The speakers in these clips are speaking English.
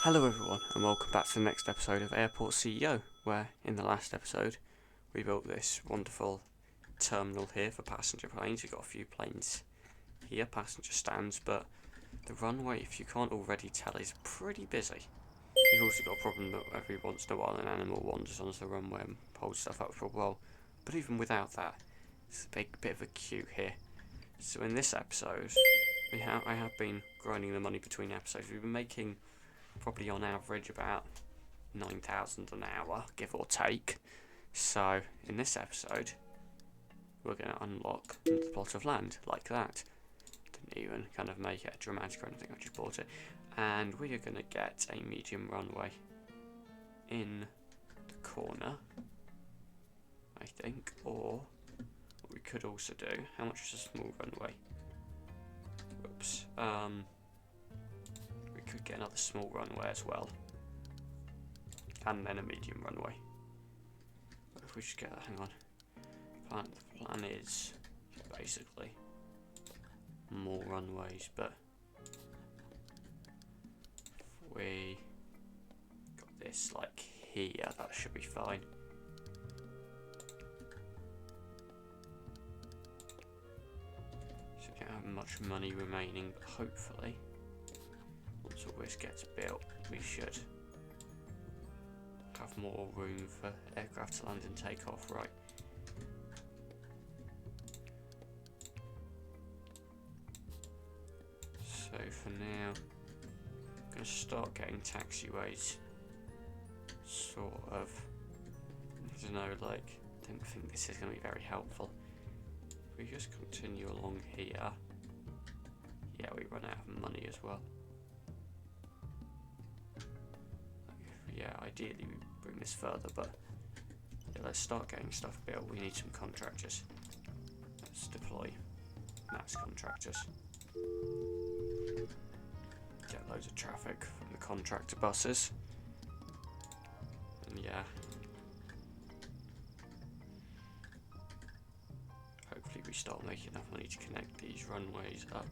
Hello everyone and welcome back to the next episode of Airport CEO, where in the last episode we built this wonderful terminal here for passenger planes. We've got a few planes here, passenger stands, but the runway, if you can't already tell, is pretty busy. We've also got a problem that every once in a while an animal wanders onto the runway and holds stuff up for a while, but even without that, it's a big bit of a queue here. So in this episode, I have been grinding the money between episodes. We've been making probably on average about 9,000 an hour, give or take. So in this episode, we're going to unlock the plot of land like that. Didn't even kind of make it dramatic or anything, I just bought it. And we are going to get a medium runway in the corner, I think. Or what we could also do, how much is a small runway? Whoops. We could get another small runway as well, and then a medium runway. But if we just get that, hang on. The plan is basically more runways, but if we got this like here, that should be fine. So we don't have much money remaining, but hopefully once all this gets built, we should have more room for aircraft to land and take off, right? So for now, I'm going to start getting taxiways, sort of. I don't know, like, I don't think this is going to be very helpful. If we just continue along here, yeah, we run out of money as well. Yeah, ideally we bring this further, but yeah, let's start getting stuff built. We need some contractors. Let's deploy mass contractors. Get loads of traffic from the contractor buses. And yeah, hopefully we start making enough money to connect these runways up.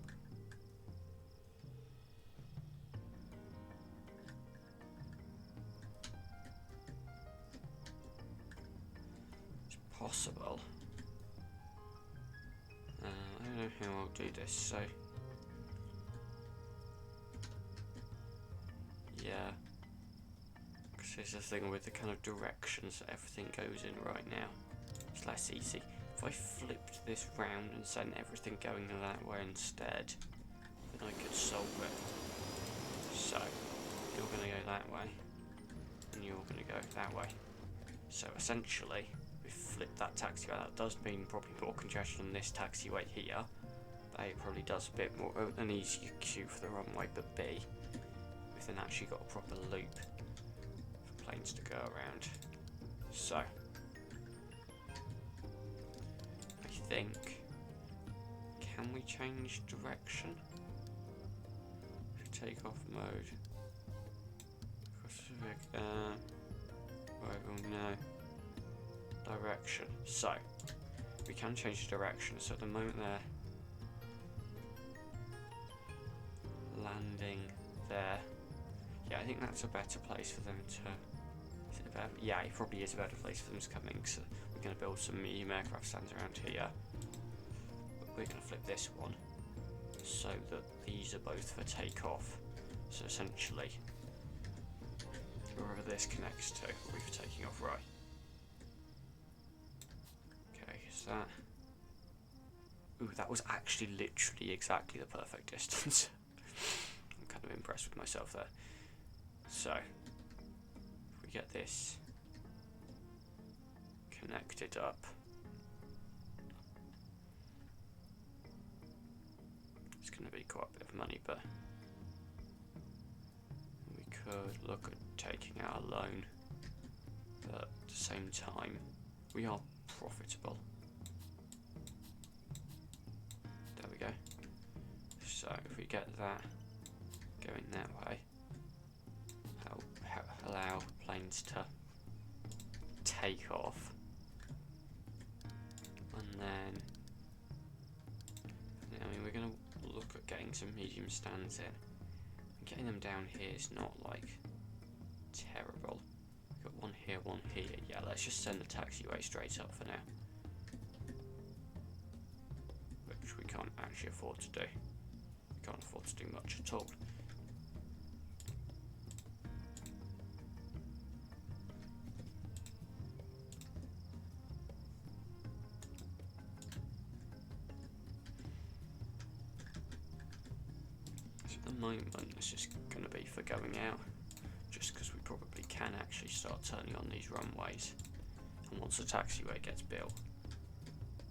Possible. I don't know how I'll do this, so yeah, because there's a thing with the kind of directions that everything goes in right now. It's less easy. If I flipped this round and sent everything going that way instead, then I could solve it. So you're going to go that way, and you're going to go that way. So essentially, flip that taxiway. That does mean probably more congestion on this taxiway here. A, it probably does a bit more an easier queue for the runway, but B, we've then actually got a proper loop for planes to go around. So I think, can we change direction? If we take off mode, no. Direction. So we can change the direction. So at the moment they're landing there. Yeah, I think that's a better place for them to. Is it a better? Yeah, it probably is a better place for them to come in. So we're going to build some medium aircraft stands around here. But we're going to flip this one so that these are both for takeoff. So essentially, wherever this connects to, will be for taking off, right? That. Ooh, that was actually literally exactly the perfect distance. I'm kind of impressed with myself there. So, if we get this connected up, it's going to be quite a bit of money, but we could look at taking out a loan, but at the same time, we are profitable. Go. So if we get that going that way, that'll allow planes to take off, and then I mean we're going to look at getting some medium stands in. getting them down here is not like terrible. Got one here, one here. Yeah, let's just send the taxiway straight up for now, which we can't actually afford to do. We can't afford to do much at all. At the moment, it's just going to be for going out, just because we probably can actually start turning on these runways, and once the taxiway gets built,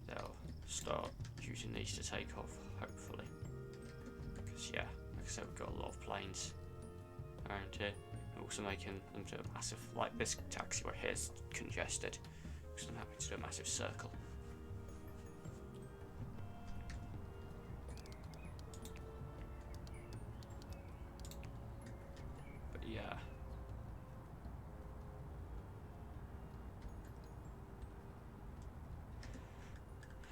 they'll start using these to take off, hopefully. Because yeah, like I said, we've got a lot of planes around here, and also making them do a massive, like this taxiway here is congested, because I'm having to do a massive circle. Yeah.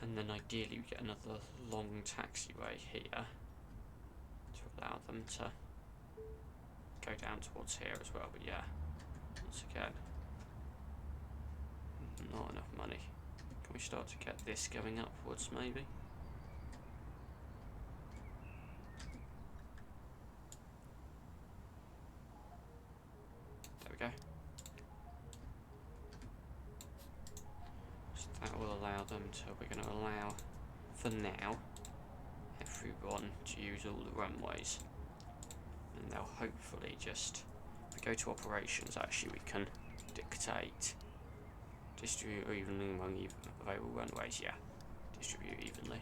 And then ideally we get another long taxiway here to allow them to go down towards here as well. But yeah, once again, not enough money. Can we start to get this going upwards maybe? There we go. So that will allow them to, we're going to allow, for now, everyone to use all the runways. And they'll hopefully just, if we go to operations, actually we can dictate, distribute evenly among available runways, yeah, distribute evenly.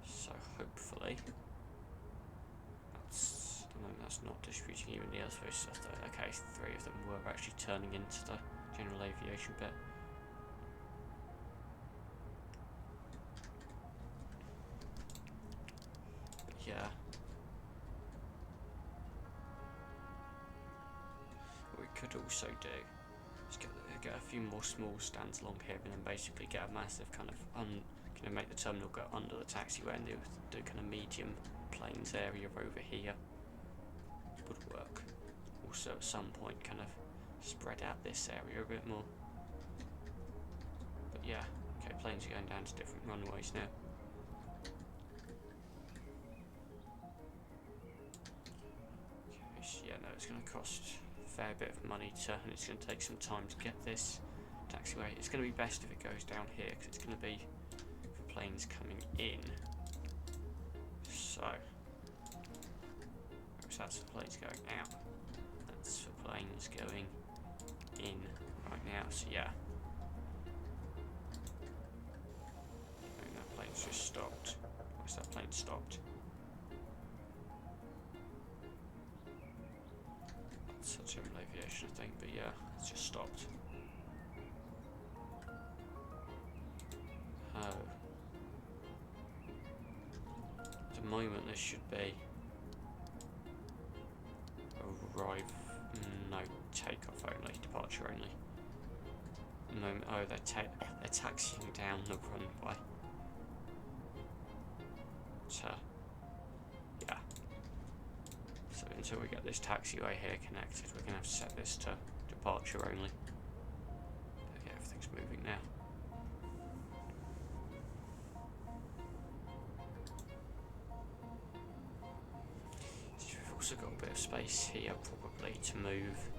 So hopefully, that's not distributing evenly elsewhere, it's just okay, 3 of them were actually turning into the general aviation bit. But yeah, what we could also do is get a few more small stands along here, and then basically get a massive kind of make the terminal go under the taxiway, and do kind of medium planes area over here. Would work. Also at some point kind of spread out this area a bit more. But yeah, okay, planes are going down to different runways now. Okay, so yeah, no, it's going to cost a fair bit of money and it's going to take some time to get this taxiway. It's going to be best if it goes down here, because it's going to be for planes coming in. So that's for planes going out. That's for planes going in right now. So yeah. And that plane's just stopped. Why's that plane stopped? That's general aviation, I think, but yeah, it's just stopped. Oh. At the moment this should be takeoff only, departure only. Oh, they're taxiing down the runway. So, yeah. So until we get this taxiway here connected, we're gonna have to set this to departure only. Okay, everything's moving now. We've also got a bit of space here probably to move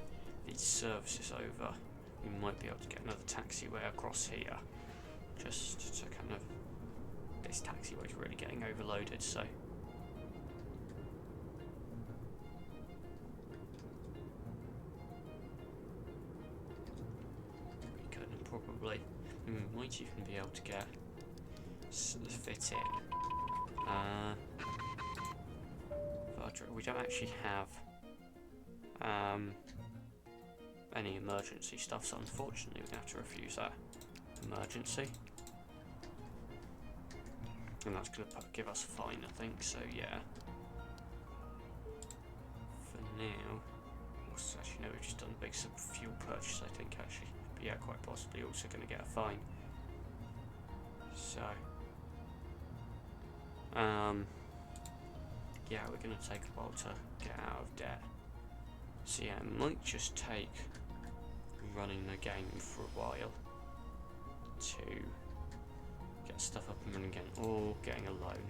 these services over. We might be able to get another taxiway across here, just to kind of, this taxiway is really getting overloaded, so we can probably, we might even be able to get fit in. We don't actually have any emergency stuff, so unfortunately we're going to have to refuse that emergency. And that's going to give us a fine, I think, so yeah. For now, actually no, we've just done a big fuel purchase, I think, actually. But yeah, quite possibly also going to get a fine. So, yeah, we're going to take a while to get out of debt. So yeah, it might just take running the game for a while to get stuff up and running again, or getting a loan.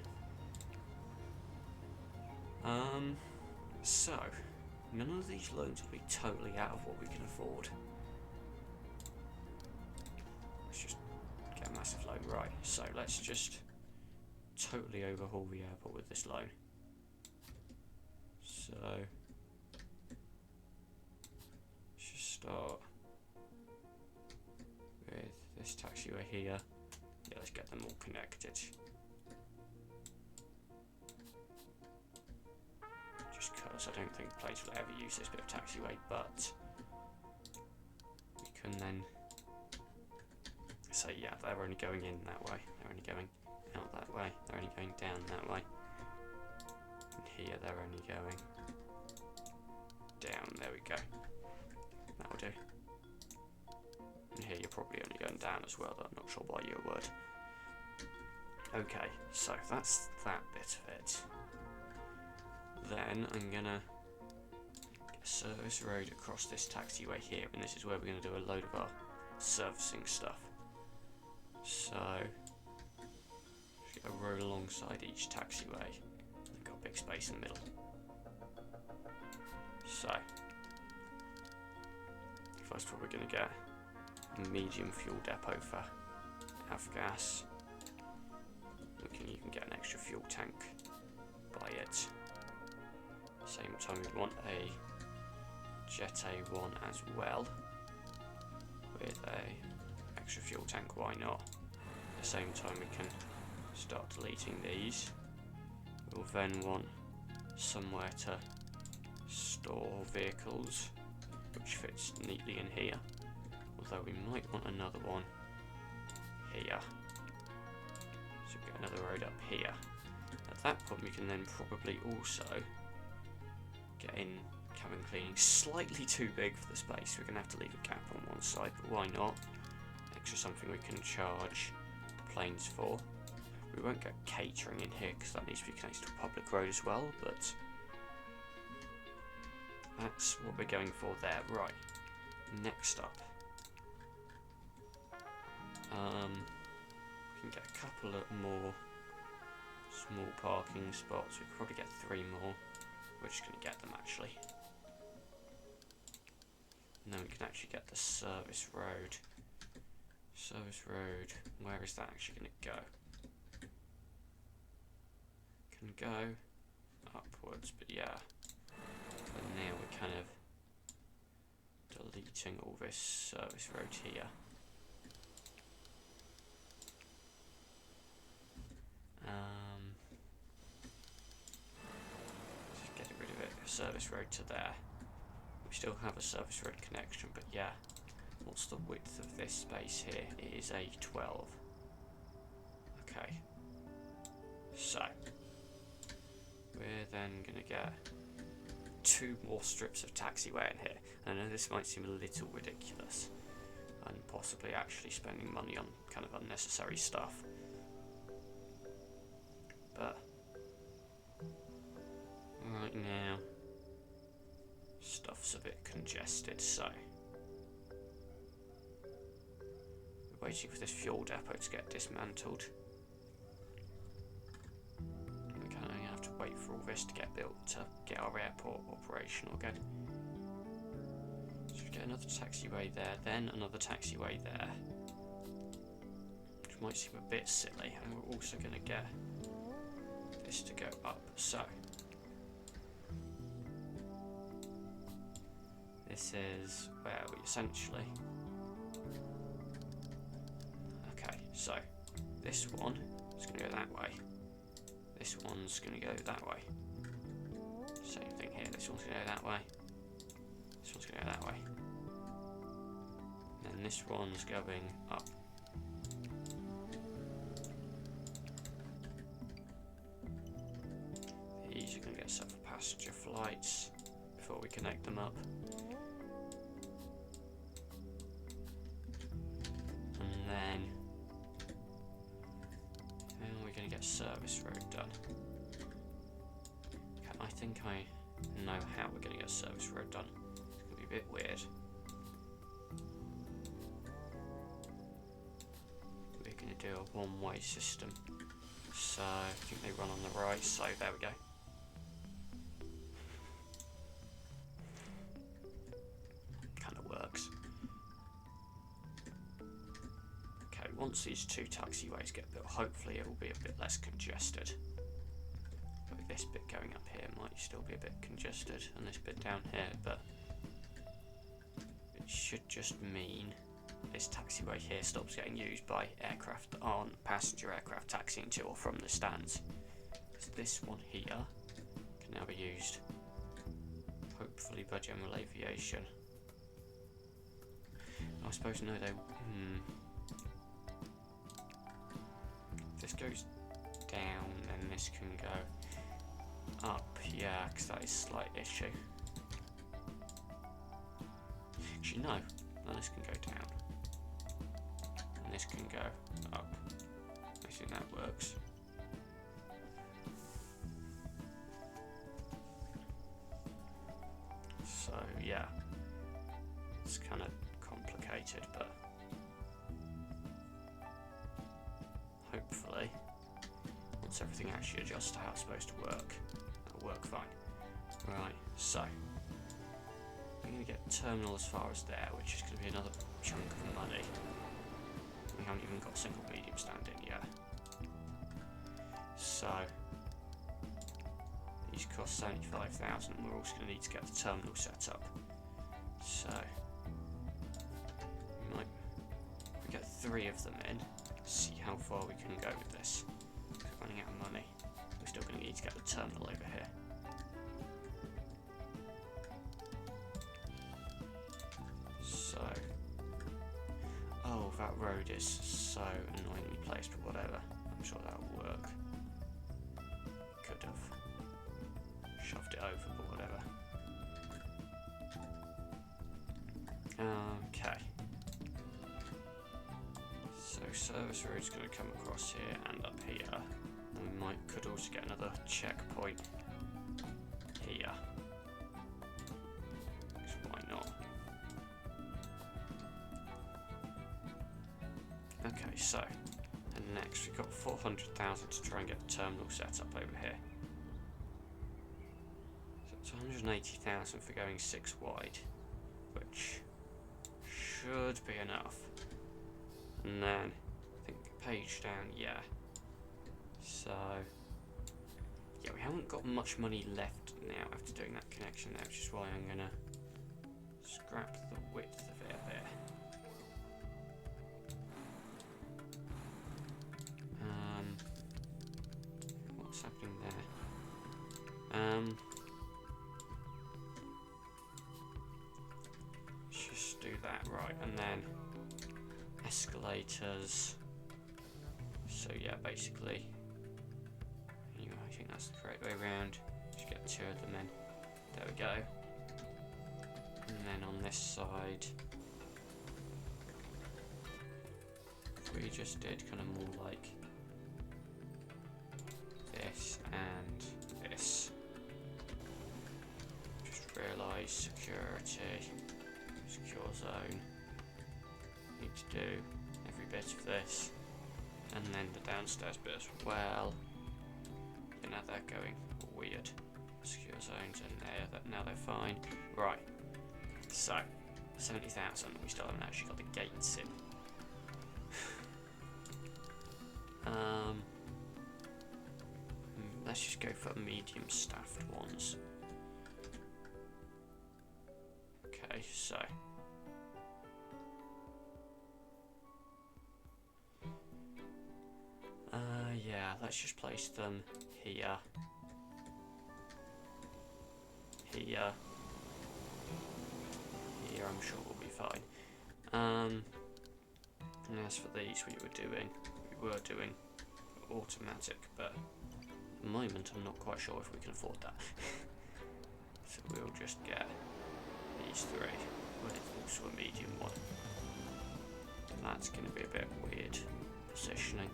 So none of these loans will be totally out of what we can afford. Let's just get a massive loan, right? So let's just totally overhaul the airport with this loan. So let's just start with this taxiway here. Yeah, let's get them all connected. Just because I don't think planes will ever use this bit of taxiway, but we can then say, yeah, they're only going in that way, they're only going out that way, they're only going down that way. And here they're only going down, there we go. That'll do. And here you're probably only going down as well, though I'm not sure by your word. Okay, so that's that bit of it. Then I'm gonna get a service road across this taxiway here, and this is where we're gonna do a load of our servicing stuff. So just get a road alongside each taxiway. We've got a big space in the middle. So first of all, we're gonna get a medium fuel depot for avgas. We can even get an extra fuel tank by it. Same time, we want a Jet A1 as well, with a extra fuel tank, why not? At the same time, we can start deleting these. We'll then want somewhere to store vehicles, which fits neatly in here, although we might want another one here. So we get another road up here. At that point, we can then probably also get in cabin cleaning. Slightly too big for the space, we're going to have to leave a gap on one side, but why not? Extra something we can charge the planes for. We won't get catering in here because that needs to be connected to a public road as well, but that's what we're going for there. Right, next up, we can get a couple of more small parking spots. We could probably get 3 more. We're just going to get them actually. And then we can actually get the service road. Service road, where is that actually going to go? Can go upwards, but yeah. For now we're kind of deleting all this service road here. Just get rid of it. Service road to there. We still have a service road connection, but yeah. What's the width of this space here? It is a 12. Okay. So we're then going to get 2 more strips of taxiway in here. And I know this might seem a little ridiculous and possibly actually spending money on kind of unnecessary stuff. But right now stuff's a bit congested, so we're waiting for this fuel depot to get dismantled. We're going to have to wait for all this to get built to get our airport operational again. So we get another taxiway there, then another taxiway there, which might seem a bit silly, and we're also going to get this to go up. So this is where we essentially, okay, so this one is going to go that way, this one's going to go that way, same thing here, this one's going to go that way, this one's going to go that way, and then this one's going up. These are going to get set for passenger flights before we connect them up. And then we're going to get service road done. I think I know how we're going to get a service road done. It's going to be a bit weird. We're going to do a one-way system. So I think they run on the right, so there we go. Kind of works. Okay, once these two taxiways get built, hopefully it will be a bit less congested. Like this bit going up here might still be a bit congested, and this bit down here, but it should just mean this taxiway here stops getting used by aircraft that aren't passenger aircraft taxiing to or from the stands. So this one here can now be used, hopefully, by general aviation. I suppose no, they. If this goes down, then this can go up, yeah, because that is a slight issue. Actually, no, this can go down. And this can go up. I think that works. So, yeah, it's kind of complicated, but hopefully, once everything actually adjusts to how it's supposed to work, it'll work fine. Right, so we're going to get terminal as far as there, which is going to be another chunk of money. We haven't even got a single medium stand in yet. So these cost 75,000, and we're also going to need to get the terminal set up. So we might, if we get 3 of them in, see how far we can go with this. We're running out of money. We're still going to need to get the terminal over here. So, oh, that road is so annoyingly placed, but whatever. I'm sure that'll work. Could have shoved it over, but whatever. Okay. So service road's going to come across here and up here. And we could also get another checkpoint here. Because why not? Okay, so, and next we've got 400,000 to try and get the terminal set up over here. So it's 180,000 for going 6 wide, which should be enough. And then, I think page down, yeah. So, yeah, we haven't got much money left now after doing that connection there, which is why I'm going to scrap the width of it there. What's happening there? Just do that, right, and then escalators. So yeah, basically, anyway, I think that's the correct way around. Just get 2 of them in. There we go. And then on this side, we just did kind of more like this and this. Just realise security, secure zone. Need to do every bit of this, and then the downstairs bit as well. You know, they're going weird. Secure zones in there. That now they're fine. Right. So 70,000. We still haven't actually got the gates in. Let's just go for medium staffed ones. Okay, so yeah, let's just place them here, here, here. I'm sure we'll be fine. And as for these, we were doing automatic, but at the moment I'm not quite sure if we can afford that. So we'll just get these 3 with also a medium one. That's going to be a bit weird positioning,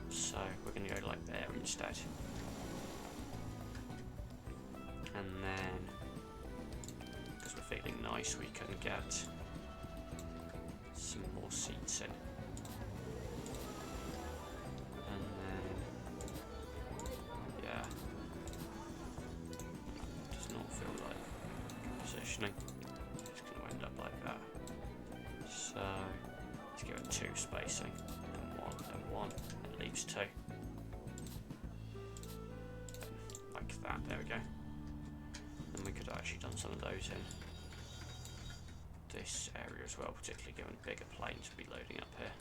so we're going to go like there instead. And then, because we're feeling nice, we can get some more seats in. And then, yeah, does not feel like good positioning. It's going to end up like that. So, let's give it 2 spacing, then 1, and it leaves 2. Like that, there we go. And we could have actually done some of those in this area as well, particularly given bigger planes will be loading up here.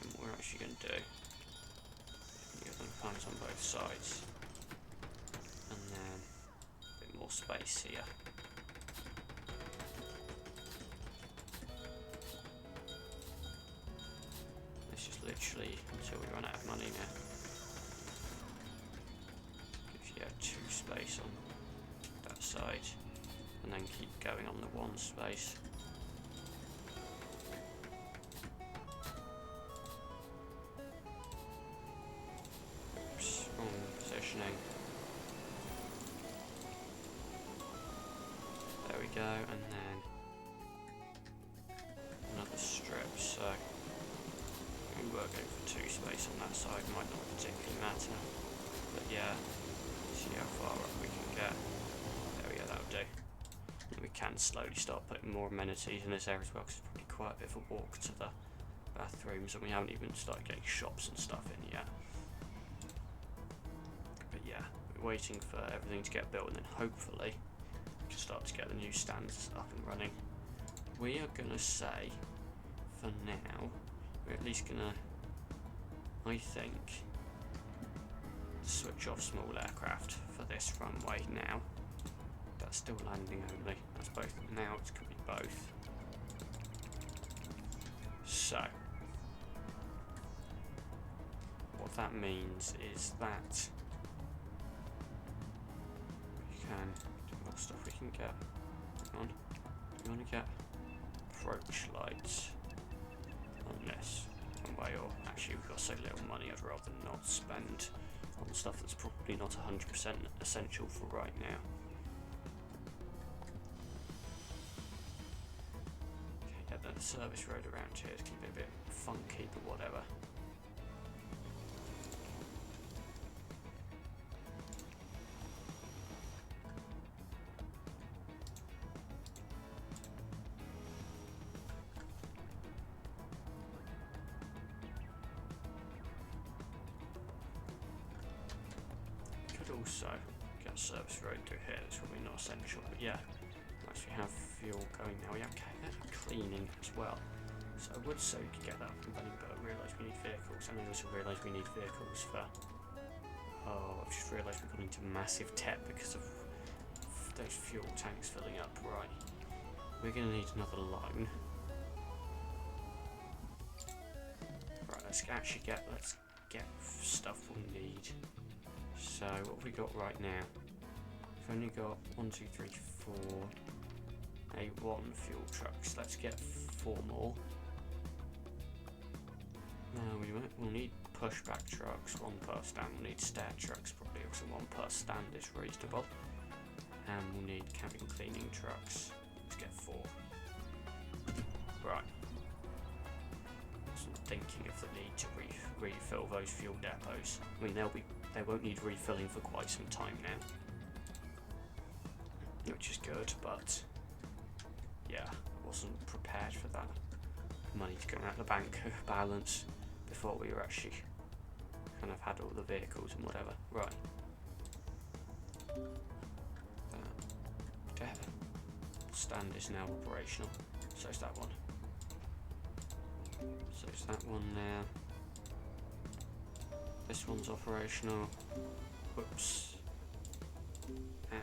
And what we're actually going to do, give them planes on both sides, and then a bit more space here. It's just literally until we run out of money now. Gives you 2 space on that side, and then keep going on the 1 space. Oops, wrong positioning. There we go, and then another strip. So we were going for 2 space on that side, might not particularly matter, but yeah, see how far up we can get. There we go, that'll do. And we can slowly start putting more amenities in this area as well, because it's probably quite a bit of a walk to the bathrooms, and we haven't even started getting shops and stuff in yet. But yeah, we're waiting for everything to get built, and then hopefully we can start to get the new stands up and running. We are going to say, for now, we're at least going to, I think, switch off small aircraft for this runway now. That's still landing only. That's both. Now it's going to be both. So, what that means is that we can do more stuff we can get. Hang on. Do we want to get approach lights on this runway, or actually we've got so little money I'd rather not spend on stuff that's probably not 100% essential for right now. Okay, yeah, the service road around here is going to be a bit funky, but whatever. Also get a service road through here. That's probably not essential, but yeah, once we have fuel going now, we have cleaning as well. So I would say we could get that up and running, but I realise we need vehicles, and I also realise we need vehicles for. Oh, I've just realised we've gone into massive debt because of those fuel tanks filling up. Right, we're going to need another loan. Right, let's get stuff we'll need. So what have we got right now? We've only got 1, 2, 3, 4, 1 fuel trucks. Let's get 4 more. No, we'll need pushback trucks, 1 per stand. We'll need stair trucks probably, also 1 per stand is reasonable. And we'll need cabin cleaning trucks. Let's get 4. Right. I'm thinking of the need to refill those fuel depots. I mean, they won't need refilling for quite some time now, which is good, but yeah, I wasn't prepared for that money to come out of the bank balance before we were actually kind of had all the vehicles and whatever. Right. That stand is now operational, so is that one. So is that one now. This one's operational. Whoops. And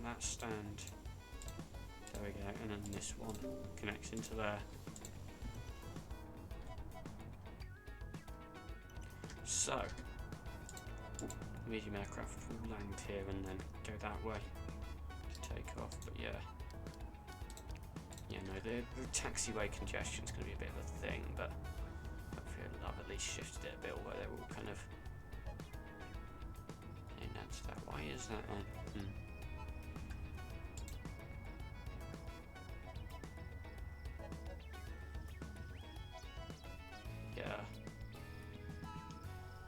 that stand. There we go. And then this one connects into there. So, medium aircraft will land here and then go that way to take off. But yeah. Yeah, no, the taxiway congestion is going to be a bit of a thing, but I've at least shifted it a bit, although they're all kind of that's that. Why is that on? Yeah.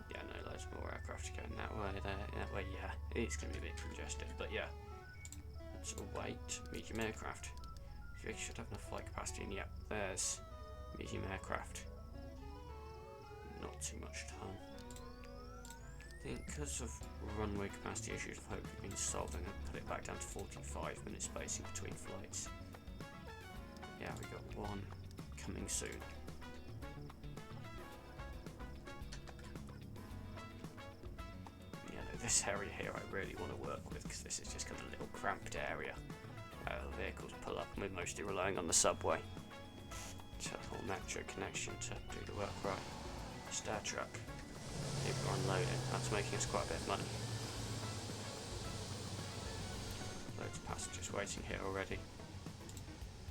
Yeah, no, loads more aircraft going that way, there, that way, yeah. It's going to be a bit congested, but yeah. Let's await medium aircraft. You should have enough flight capacity, and yep, there's medium aircraft. Not too much time. I think because of runway capacity issues I've hopefully been solved, I'm going to put it back down to 45 minutes spacing between flights. Yeah, we got one coming soon. Yeah, no, this area here I really want to work with because this is just kind of a little cramped area. The vehicles pull up and we're mostly relying on the subway. So a whole metro connection to do the work right. Star truck. People are unloading. That's making us quite a bit of money. Loads of passengers waiting here already.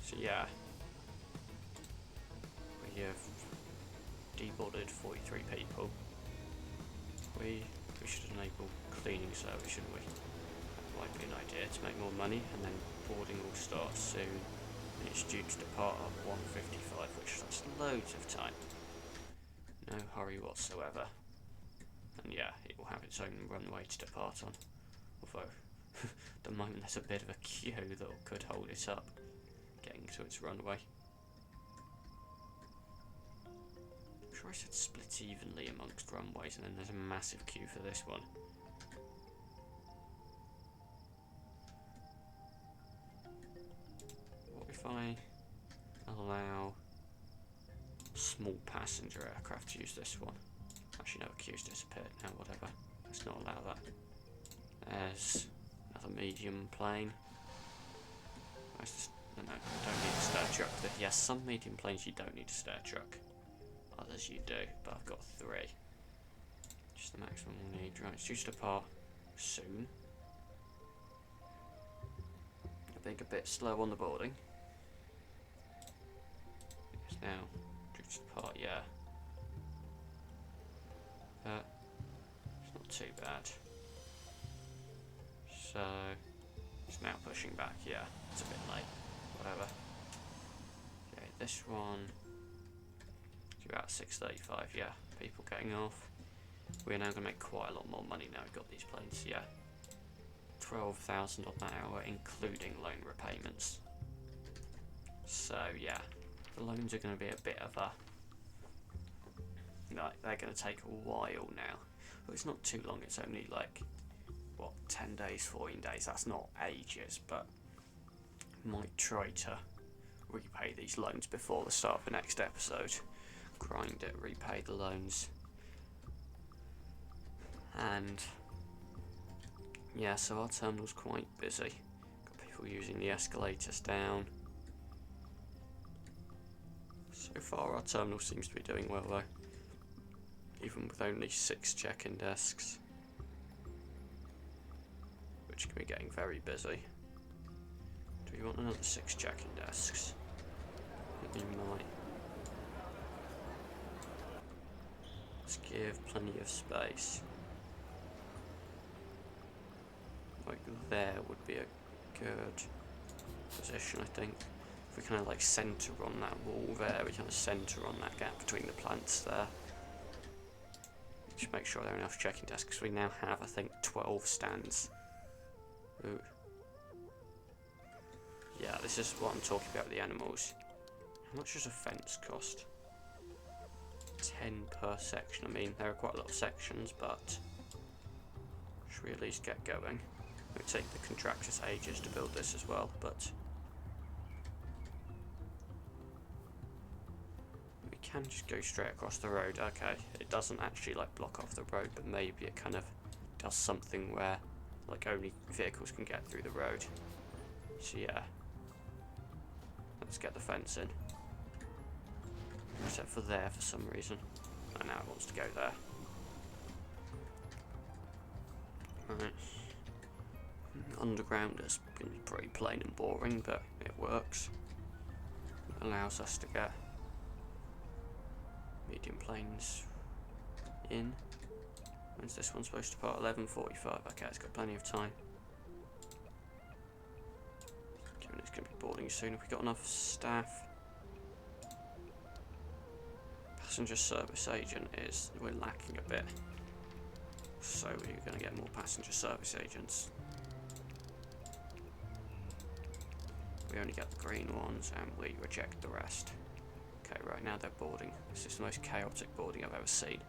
So yeah. We have deboarded 43 people. We should enable cleaning service, shouldn't we? That might be an idea to make more money, and then boarding will start soon. And it's due to depart at 1:55, which that's loads of time. No hurry whatsoever. And yeah, it will have its own runway to depart on. Although, at the moment there's a bit of a queue that could hold it up, getting to its runway. I'm sure I said split evenly amongst runways, and then there's a massive queue for this one. What if I allow small passenger aircraft to use this one? Actually, no, queue's disappeared now, whatever. Let's not allow that. There's another medium plane. No, don't need a stair truck. Yes, some medium planes you don't need a stair truck. Others you do, but I've got 3. Just the maximum we'll need. Right, it's due to depart soon. I think a bit slow on the boarding. It's now due to depart, yeah. It's not too bad. So it's now pushing back, yeah. It's a bit late. Whatever. Okay, this one due at 6:35, yeah. People getting off. We're now gonna make quite a lot more money now we've got these planes, yeah. 12,000 on that hour, including loan repayments. So yeah, the loans are gonna be a bit of a they're going to take a while now. But it's not too long, it's only like, what, 10 days, 14 days, that's not ages, but might try to repay these loans before the start of the next episode. Grind it, repay the loans. And yeah, so our terminal's quite busy. Got people using the escalators down. So far our terminal seems to be doing well though. Even with only 6 check-in desks, which can be getting very busy. Do we want another 6 check-in desks? I think we might. Let's give plenty of space. Like there would be a good position, I think. If we kind of like centre on that wall there, we kind of centre on that gap between the plants there. Just make sure there are enough checking desks, because we now have, I think, 12 stands. Ooh. Yeah, this is what I'm talking about with the animals. How much does a fence cost? 10 per section. I mean, there are quite a lot of sections, but should we at least get going? It would take the contractors ages to build this as well, but we can just go straight across the road. Okay, it doesn't actually like block off the road, but maybe it kind of does something where like only vehicles can get through the road. So yeah, let's get the fence in. Except for there for some reason. And now it wants to go there. Right. Underground is going to be pretty plain and boring, but it works. It allows us to get medium planes in. When's this one supposed to depart? 11:45. Okay, it's got plenty of time. Given it's going to be boarding soon, have we got enough staff? Passenger service agent we're lacking a bit. So we're going to get more passenger service agents. We only get the green ones and we reject the rest. Okay, right now they're boarding. This is the most chaotic boarding I've ever seen.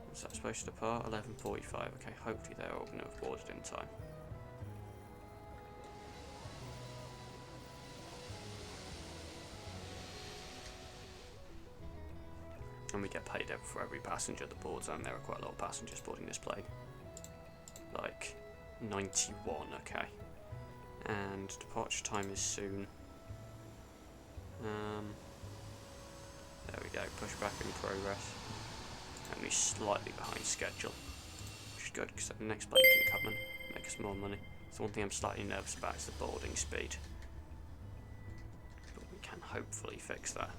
What's that supposed to depart? 11:45. Okay, hopefully they're all going to have boarded in time. And we get paid for every passenger that boards, and there are quite a lot of passengers boarding this plane. Like 91, okay. And departure time is soon. There we go, pushback in progress. Only slightly behind schedule, which is good because the next plane can come and make us more money. So one thing I'm slightly nervous about is the boarding speed, but we can hopefully fix that.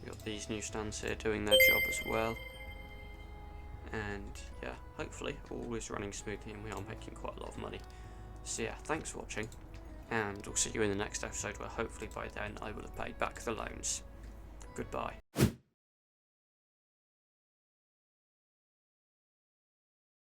We've got these new stands here doing their job as well, and yeah, hopefully all is running smoothly and we are making quite a lot of money. So yeah, thanks for watching, and we'll see you in the next episode where hopefully by then I will have paid back the loans. Goodbye.